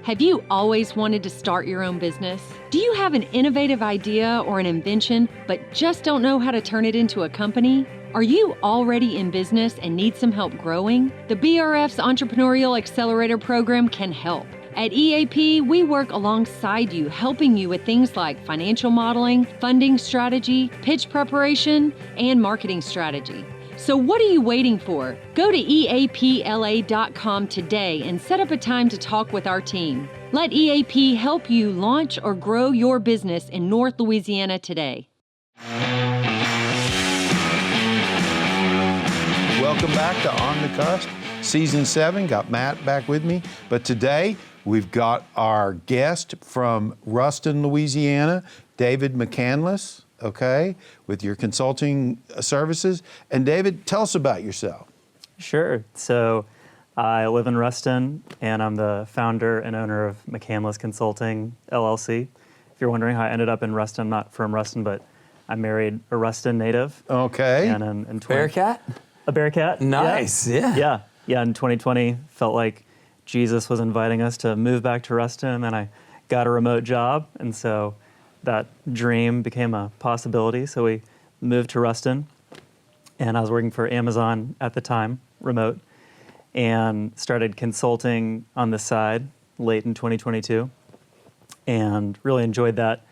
Have you always wanted to start your own business? Do you have an innovative idea or an invention, but just don't know how to turn it into a company? Are you already in business and need some help growing? The BRF's Entrepreneurial Accelerator Program can help. At EAP, we work alongside you, helping you with things like financial modeling, funding strategy, pitch preparation, and marketing strategy. So what are you waiting for? Go to eapla.com today and set up a time to talk with our team. Let EAP help you launch or grow your business in North Louisiana today. Welcome back to On the Cusp, Season 7. Got Matt back with me. But today, we've got our guest from Ruston, Louisiana, David McCandless, okay, with your consulting services. And David, tell us about yourself. Sure. So I live in Ruston, and I'm the founder and owner of McCandless Consulting LLC. If you're wondering how I ended up in Ruston, I'm not from Ruston, but I married a Ruston native. Okay. And in Bearcat? A Bearcat. Nice, yeah. Yeah, in 2020, felt like Jesus was inviting us to move back to Ruston, and then I got a remote job, and so that dream became a possibility. So we moved to Ruston, and I was working for Amazon at the time, remote, and started consulting on the side late in 2022, and really enjoyed that.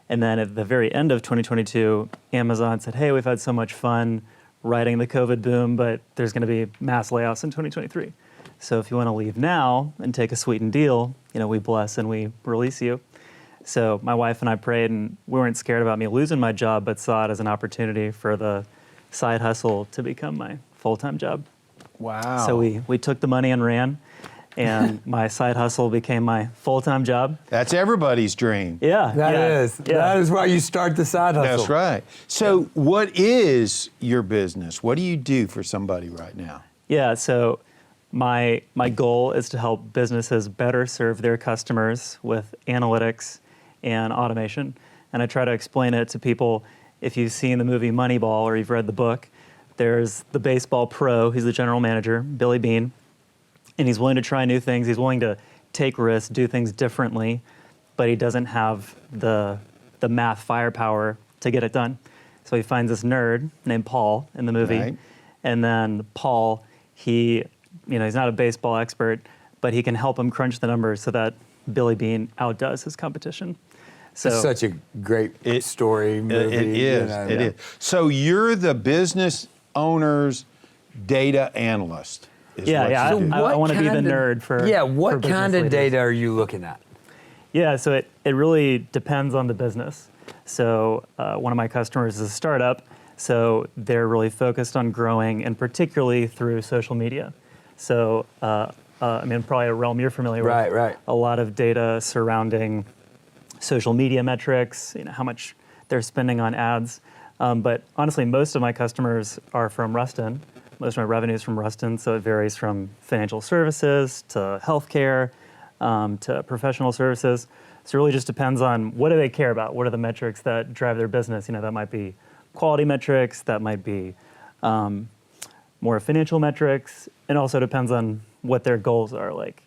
And then at the very end of 2022, Amazon said, hey, we've had so much fun riding the COVID boom, but there's going to be mass layoffs in 2023. So if you want to leave now and take a sweetened deal, we bless and we release you. So my wife and I prayed, and we weren't scared about me losing my job, but saw it as an opportunity for the side hustle to become my full-time job. Wow. So we took the money and ran, and my side hustle became my full-time job. That's everybody's dream. Yeah. That is why you start the side hustle. That's right. So what is your business? What do you do for somebody right now? Yeah, so my goal is to help businesses better serve their customers with analytics and automation. And I try to explain it to people. If you've seen the movie Moneyball or you've read the book, there's the baseball pro, he's the general manager, Billy Beane, and he's willing to try new things. He's willing to take risks, do things differently, but he doesn't have the math firepower to get it done. So he finds this nerd named Paul in the movie. Right. And then Paul, he's not a baseball expert, but he can help him crunch the numbers so that Billy Beane outdoes his competition. So It's such a great story, movie. It is. It is. So you're the business owner's data analyst. I want to be the nerd for what business kind of leaders. data are you looking at? Yeah, so it really depends on the business. So one of my customers is a startup, so they're really focused on growing, and particularly through social media. So probably a realm you're familiar with. Right. A lot of data surrounding social media metrics, how much they're spending on ads. But honestly, most of my customers are from Ruston. Most of my revenue is from Ruston, so it varies from financial services to healthcare to professional services. So it really just depends on what do they care about? What are the metrics that drive their business? That might be quality metrics, that might be more financial metrics, and also depends on what their goals are. Like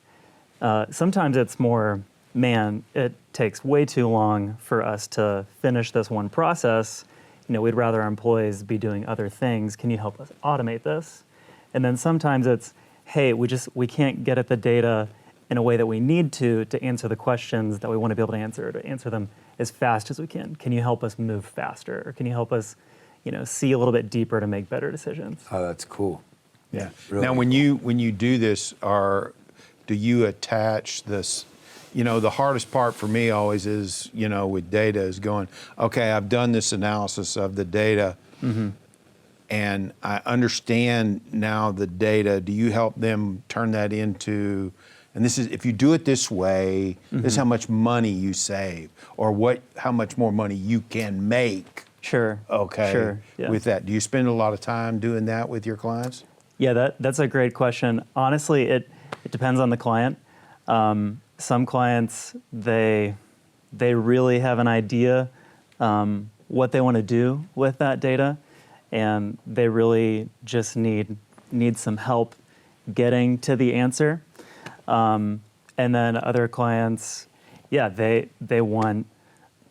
sometimes it's more, man, it takes way too long for us to finish this one process. We'd rather our employees be doing other things. Can you help us automate this? And then sometimes it's, hey, we can't get at the data in a way that we need to answer the questions that we want to be able to answer them as fast as we can. Can you help us move faster? Or can you help us, see a little bit deeper to make better decisions? Oh, that's cool. Yeah. Really now, when you do this, do you attach this? The hardest part for me always is, with data is going, okay, I've done this analysis of the data, and I understand now the data. Do you help them turn that into, and this is, if you do it this way, this is how much money you save, or how much more money you can make. Sure. Okay. Sure. Yeah. With that, do you spend a lot of time doing that with your clients? Yeah, that's a great question. Honestly, it depends on the client. Some clients, they really have an idea what they want to do with that data, and they really just need some help getting to the answer. And And then other clients, yeah, they want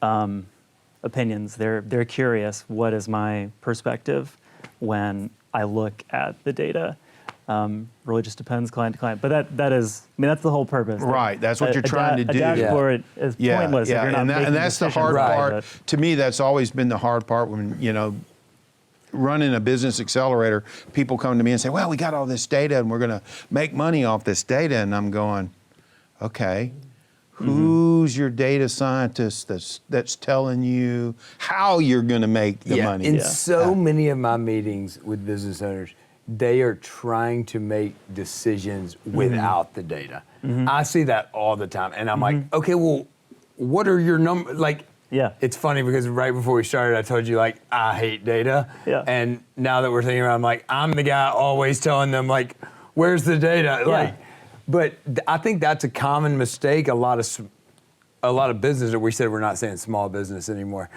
opinions. They're curious. What is my perspective when I look at the data? Really just depends client to client. But that is, I mean, that's the whole purpose. Right, that's what you're trying to do. A dashboard is pointless if you're not making and that's the decisions hard out of part. it. To me, that's always been the hard part when, you know, running a business accelerator, people come to me and say, well, we got all this data and we're going to make money off this data. And I'm going, okay, who's your data scientist that's telling you how you're going to make the money? In so many of my meetings with business owners, they are trying to make decisions without the data. I see that all the time. And I'm like, okay, well, what are your numbers? Like, it's funny because right before we started, I told you, like, I hate data. Yeah. And now that we're thinking about it, I'm like, I'm the guy always telling them, like, where's the data? Like, but I think that's a common mistake. A lot of business, we said we're not saying small business anymore.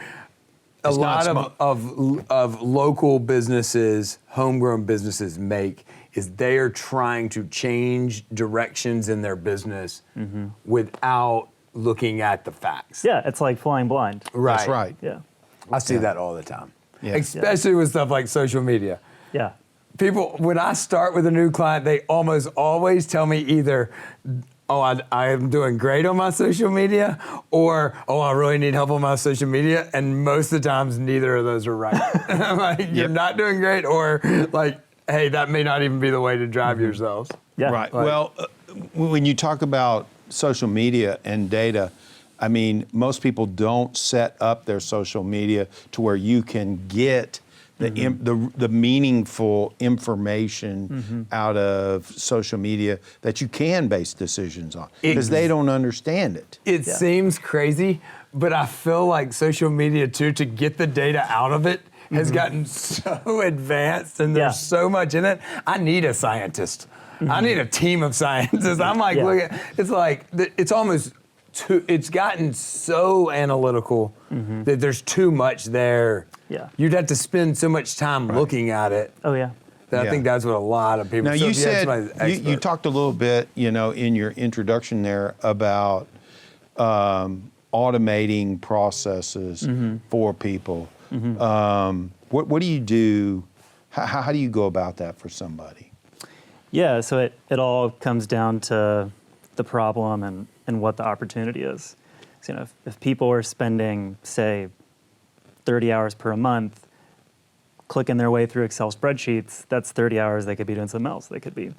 A lot of local businesses, homegrown businesses make is they are trying to change directions in their business without looking at the facts. Yeah, it's like flying blind. Right. That's right. Yeah. I see that all the time, Yeah. especially with stuff like social media. Yeah. People, when I start with a new client, they almost always tell me either, oh, I am doing great on my social media, or, oh, I really need help on my social media. And most of the times, neither of those are right. Like, you're not doing great, or like, hey, that may not even be the way to drive yourselves. Yeah. Right. Like- Well, when you talk about social media and data, I mean, most people don't set up their social media to where you can get the meaningful information out of social media that you can base decisions on, because they don't understand it. It seems crazy, but I feel like social media too, to get the data out of it, has gotten so advanced, and there's so much in it. I need a scientist. I need a team of scientists. I'm like, look at, it's like, it's almost too, it's gotten so analytical that there's too much there. Yeah. You'd have to spend so much time looking at it. Oh, yeah. That I think that's what a lot of people. Now, so you if had said, somebody that's you expert- talked a little bit, you know, in your introduction there about automating processes for people. What do you do? How do you go about that for somebody? Yeah, so it all comes down to the problem and what the opportunity is. So, you know, if people are spending, say, 30 hours per month clicking their way through Excel spreadsheets, that's 30 hours they could be doing something else. They could be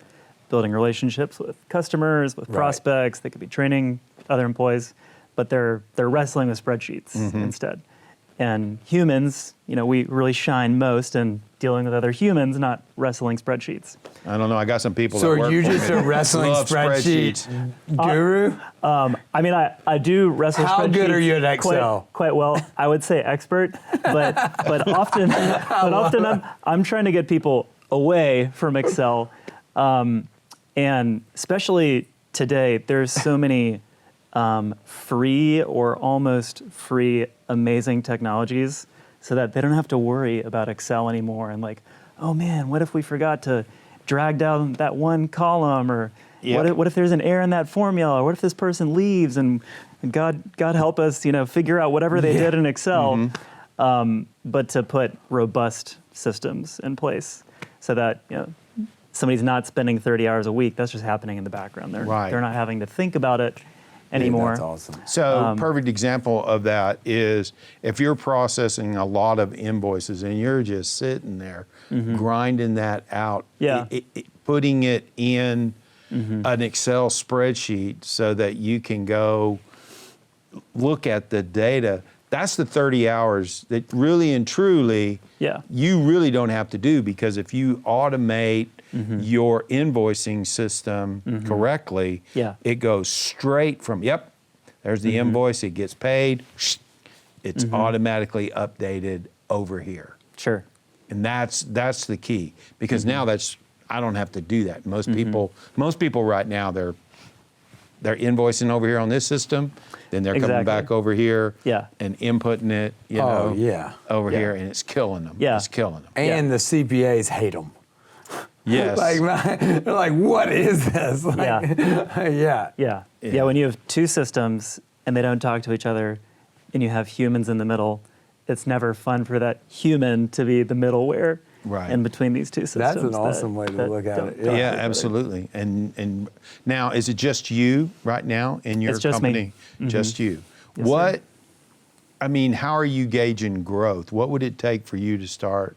building relationships with customers, with prospects. They could be training other employees, but they're wrestling with spreadsheets instead. And humans, you know, we really shine most in dealing with other humans, not wrestling spreadsheets. I don't know. I got some people So that work are you for just me a that wrestling love spreadsheet guru? I mean, I do wrestle How spreadsheets. good are you at Excel? Quite well. I would say expert, but often I'm trying to get people away from Excel, and especially today, there's so many free or almost free amazing technologies, so that they don't have to worry about Excel anymore. And like, oh man, what if we forgot to drag down that one column, or what if there's an error in that formula, or what if this person leaves, and God help us, you know, figure out whatever they did in Excel. But to put robust systems in place so that, you know, somebody's not spending 30 hours a week. That's just happening in the background. They're not having to think about it anymore. That's awesome. So perfect example of that is if you're processing a lot of invoices and you're just sitting there grinding that out, putting it in an Excel spreadsheet so that you can go look at the data. That's the 30 hours that really and truly you really don't have to do, because if you automate your invoicing system correctly, it goes straight from, there's the invoice, it gets paid, it's automatically updated over here. Sure. And that's the key, because now I don't have to do that. Most people right now, they're invoicing over here on this system, then they're coming back over here and inputting it, over here, and it's killing them. It's killing them. And the CPAs hate them. Yes. They're like, what is this? Like, Yeah. When you have two systems and they don't talk to each other and you have humans in the middle, it's never fun for that human to be the middleware in between these two systems. That's an awesome way to look at it. Yeah, absolutely. And now, is it just you right now in your It's just company? me. Just you. Yes, What? sir. I mean, how are you gauging growth? What would it take for you to start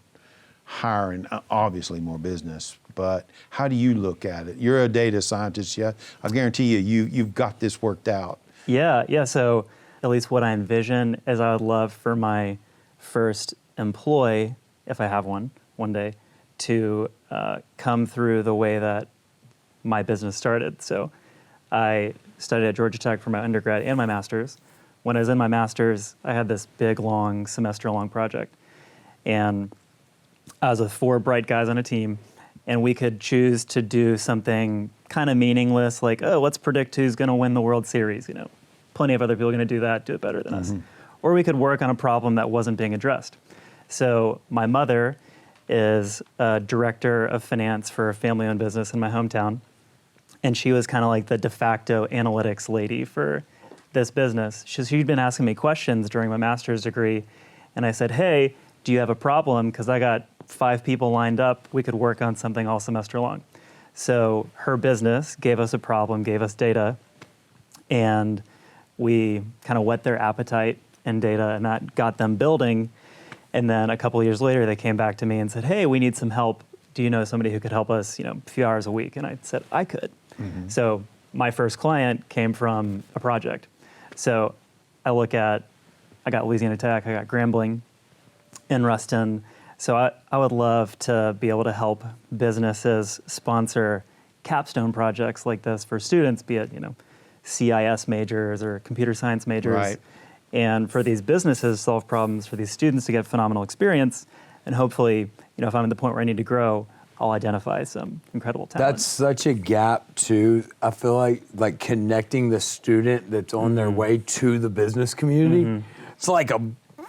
hiring? Obviously, more business, but how do you look at it? You're a data scientist, yeah. I guarantee you've got this worked out. Yeah. So at least what I envision is I would love for my first employee, if I have one day, to come through the way that my business started. So I studied at Georgia Tech for my undergrad and my master's. When I was in my master's, I had this big, long, semester-long project. And I was with 4 bright guys on a team, and we could choose to do something kind of meaningless, like, oh, let's predict who's going to win the World Series. Plenty of other people are going to do that, do it better than us. Or we could work on a problem that wasn't being addressed. So my mother is a director of finance for a family-owned business in my hometown, and she was kind of like the de facto analytics lady for this business. She'd been asking me questions during my master's degree, and I said, hey, do you have a problem? Because I got 5 people lined up. We could work on something all semester long. So her business gave us a problem, gave us data, and we kind of whet their appetite in data, and that got them building. And then a couple of years later, they came back to me and said, hey, we need some help. Do you know somebody who could help us, a few hours a week? And I said, I could. So my first client came from a project. So I got Louisiana Tech, I got Grambling in Ruston. So I would love to be able to help businesses sponsor capstone projects like this for students, be it, CIS majors or computer science majors. Right. And for these businesses to solve problems, for these students to get phenomenal experience, and hopefully, if I'm at the point where I need to grow, I'll identify some incredible talent. That's such a gap too. I feel like connecting the student that's on their way to the business community. It's like a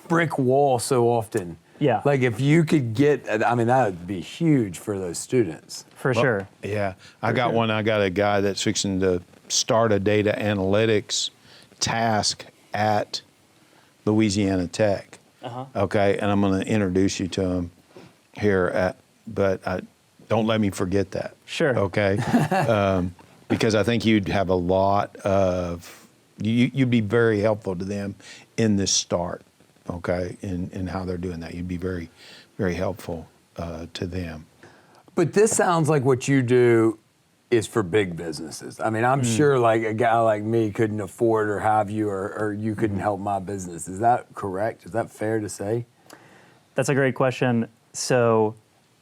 brick wall so often. Yeah. Like if you could get, that would be huge for those students. For sure. Yeah. I got a guy that's fixing to start a data analytics task at Louisiana Tech. Okay. And I'm going to introduce you to him here but don't let me forget that. Sure. Okay. Because I think you'd have a lot of, you'd be very helpful to them in this start. Okay. In how they're doing that. You'd be very, very helpful to them. But this sounds like what you do is for big businesses. I'm sure like a guy like me couldn't afford or have you or you couldn't help my business. Is that correct? Is that fair to say? That's a great question. So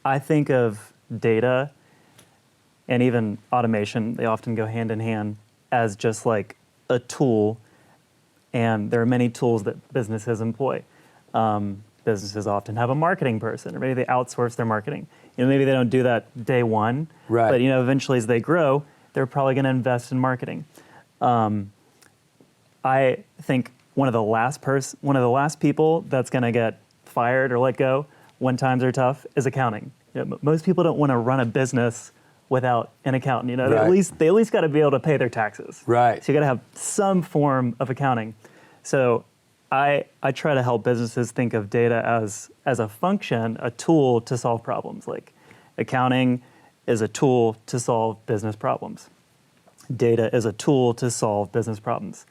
I think of data and even automation, they often go hand in hand, as just like a tool. And there are many tools that businesses employ. Businesses often have a marketing person, or maybe they outsource their marketing. Maybe they don't do that day one, right. But eventually as they grow, they're probably going to invest in marketing. I think one of the last people that's going to get fired or let go when times are tough is accounting. Most people don't want to run a business without an accountant. They at least got to be able to pay their taxes. Right. So you got to have some form of accounting. So I try to help businesses think of data as a function, a tool to solve problems. Like accounting is a tool to solve business problems. Data is a tool to solve business problems.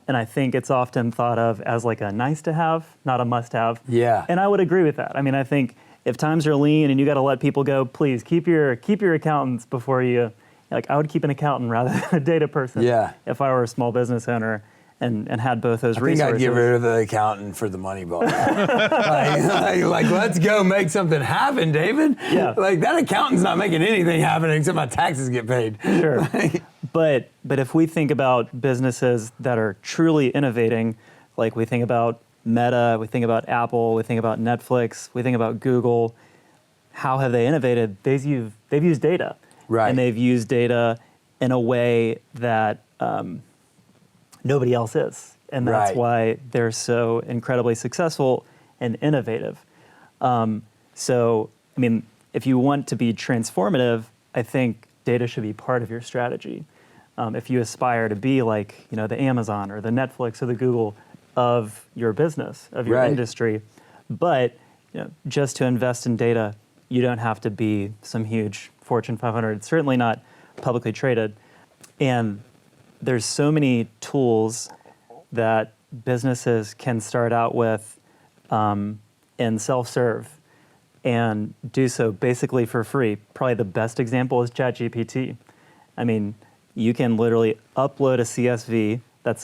And I think it's often thought of as like a nice to have, not a must have. Yeah. And I would agree with that. I think if times are lean and you got to let people go, please keep your accountants before you, I would keep an accountant rather than a data person. Yeah. If I were a small business owner and had both those resources. I think I'd get rid of the accountant for the money ball. like, let's go make something happen, David. Yeah. Like that accountant's not making anything happen except my taxes get paid. Sure. But if we think about businesses that are truly innovating, like we think about Meta, we think about Apple, we think about Netflix, we think about Google, how have they innovated? They've used data. Right. And they've used data in a way that nobody else is. And that's why they're so incredibly successful and innovative. if you want to be transformative, I think data should be part of your strategy. If you aspire to be like, the Amazon or the Netflix or the Google of your business, of your industry, but just to invest in data, you don't have to be some huge Fortune 500, certainly not publicly traded. And there's so many tools that businesses can start out with in self-serve and do so basically for free. Probably the best example is ChatGPT. I mean, you can literally upload a CSV, that's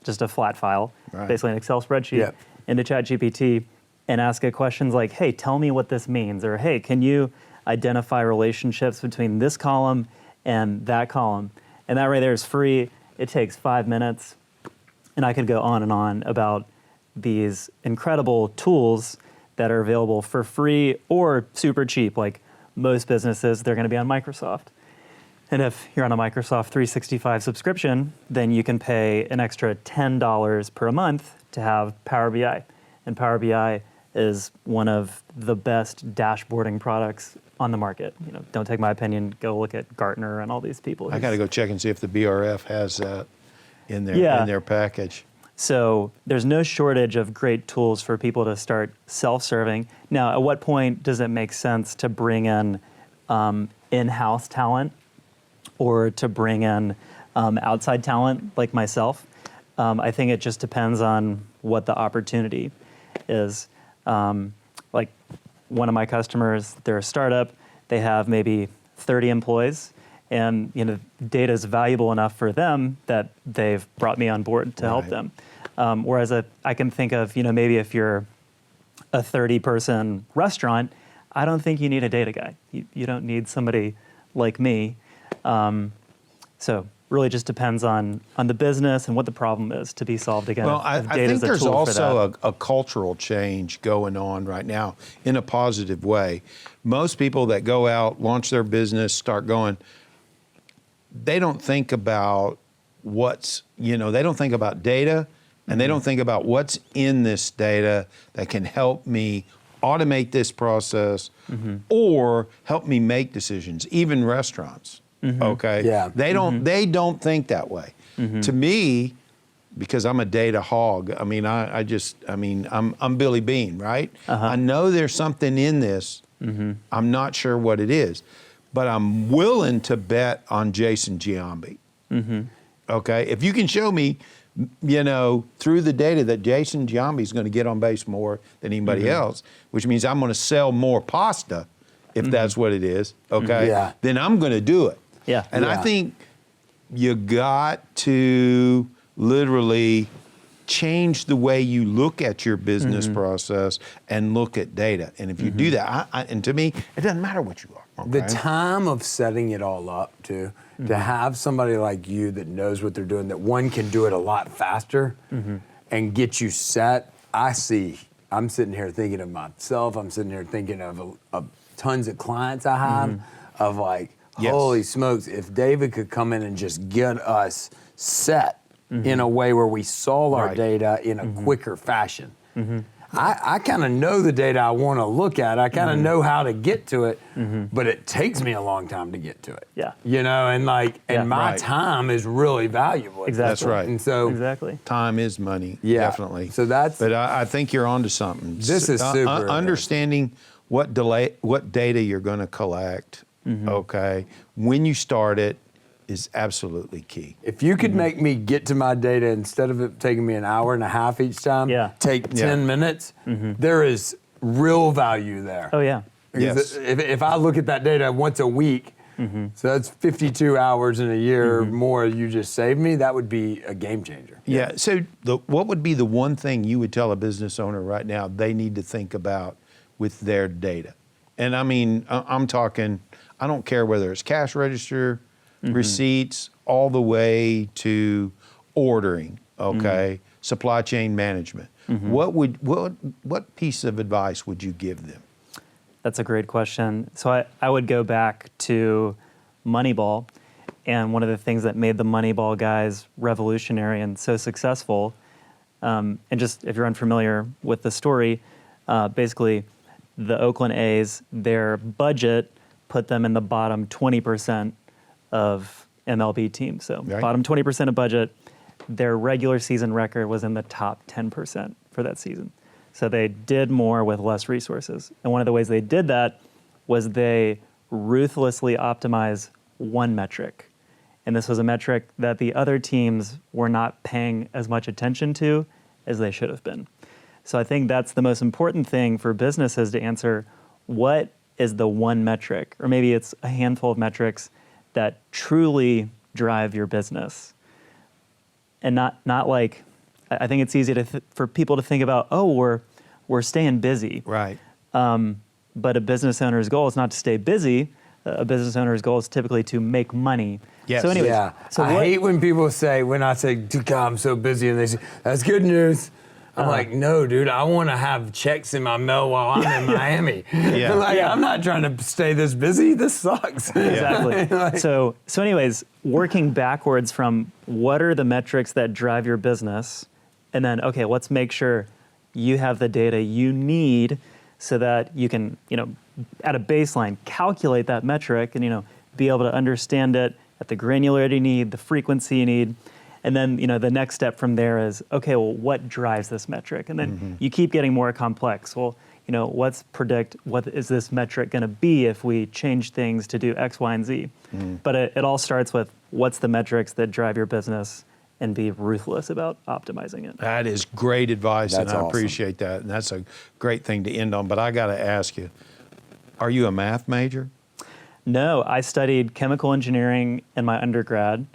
just a flat file, basically an Excel spreadsheet, into ChatGPT and ask it questions like, hey, tell me what this means, or hey, can you identify relationships between this column and that column? And that right there is free. It takes 5 minutes. And I could go on and on about these incredible tools that are available for free or super cheap. Like most businesses, they're going to be on Microsoft. And if you're on a Microsoft 365 subscription, then you can pay an extra $10 per month to have Power BI. And Power BI is one of the best dashboarding products on the market. Don't take my opinion. Go look at Gartner and all these people. I got to go check and see if the BRF has that in their package. So there's no shortage of great tools for people to start self-serving. Now, at what point does it make sense to bring in in-house talent or to bring in outside talent like myself? I think it just depends on what the opportunity is. Like one of my customers, they're a startup. They have maybe 30 employees. And data is valuable enough for them that they've brought me on board to help them. Whereas I can think of, maybe if you're a 30-person restaurant, I don't think you need a data guy. You don't need somebody like me. So really just depends on the business and what the problem is to be solved again. Well, I think there's also a cultural change going on right now in a positive way. Most people that go out, launch their business, start going, they don't think about they don't think about data, and they don't think about what's in this data that can help me automate this process or help me make decisions, even restaurants. Okay? Yeah. They don't think that way. To me, because I'm a data hog, I mean, I'm Billy Bean, right? I know there's something in this. I'm not sure what it is. But I'm willing to bet on Jason Giambi. Okay, if you can show me, through the data that Jason Giambi is going to get on base more than anybody else, which means I'm going to sell more pasta, if that's what it is. Okay, then I'm going to do it. And I think you got to literally change the way you look at your business process and look at data. And if you do that, and to me, it doesn't matter what you are. Okay? The time of setting it all up, too, to have somebody like you that knows what they're doing, that one can do it a lot faster and get you set. I'm sitting here thinking of myself. I'm sitting here thinking of tons of clients I have of like, holy smokes, if David could come in and just get us set in a way where we solve our data in a quicker fashion. I kind of know the data I want to look at. I kind of know how to get to it, but it takes me a long time to get to it. And my time is really valuable. Exactly. That's right. And so time is money, definitely. So but I think you're onto something. This is super understanding what data you're going to collect, okay, when you start it, is absolutely key. If you could make me get to my data instead of it taking me an hour and a half each time, take 10 minutes, there is real value there. Oh, yeah. Because if I look at that data once a week, so that's 52 hours in a year more you just saved me, that would be a game changer. Yeah. So what would be the one thing you would tell a business owner right now they need to think about with their data? And I mean, I'm talking, I don't care whether it's cash register, receipts, all the way to ordering, supply chain management. What piece of advice would you give them? That's a great question. So I would go back to Moneyball, and one of the things that made the Moneyball guys revolutionary and so successful, and just if you're unfamiliar with the story, basically the Oakland A's, their budget put them in the bottom 20% of MLB teams. So Right. bottom 20% of budget, their regular season record was in the top 10% for that season. So they did more with less resources. And one of the ways they did that was they ruthlessly optimized one metric. And this was a metric that the other teams were not paying as much attention to as they should have been. So I think that's the most important thing for businesses to answer. What is the one metric? Or maybe it's a handful of metrics that truly drive your business. And not like, I think it's easy for people to think about, oh, we're staying busy. Right. But a business owner's goal is not to stay busy. A business owner's goal is typically to make money. Yes. So anyways, Yeah. so I what, hate when people say, when I say, "Dude, God, I'm so busy," and they say, "That's good news." I'm like, no, dude, I want to have checks in my mail while I'm in Miami. Yeah. Like, Yeah. I'm not trying to stay this busy. This sucks. Exactly. Like- so anyways, working backwards from what are the metrics that drive your business, and then, okay, let's make sure you have the data you need so that you can, at a baseline, calculate that metric and, be able to understand it at the granularity you need, the frequency you need. And then, the next step from there is, okay, well, what drives this metric? And then you keep getting more complex. Well, let's predict what is this metric going to be if we change things to do X, Y, and Z. But it all starts with what's the metrics that drive your business and be ruthless about optimizing it. That is great advice, That's and I awesome. appreciate that. And that's a great thing to end on. But I got to ask you, are you a math major? No, I studied chemical engineering in my undergrad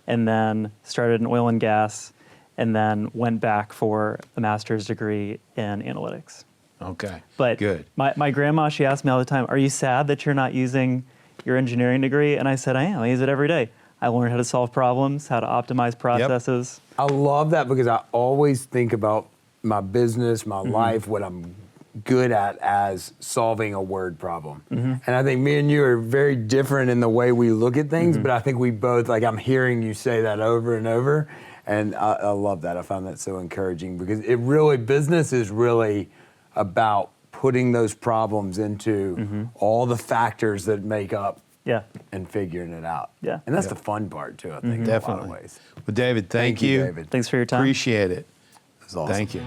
and then started in oil and gas and then went back for a master's degree in analytics. Okay. But good. My grandma, she asked me all the time, are you sad that you're not using your engineering degree? And I said, I am. I use it every day. I learned how to solve problems, how to optimize processes. I love that because I always think about my business, my life, what I'm good at as solving a word problem. And I think me and you are very different in the way we look at things, but I think we both, like I'm hearing you say that over and over, and I love that. I find that so encouraging because business is really about putting those problems into all the factors that make up Yeah. and figuring it out. Yeah. And that's the fun part too, I think, in a lot Definitely. of ways. Well, David, thank you. David. Thanks for your time. Appreciate it. That's awesome. Thank you.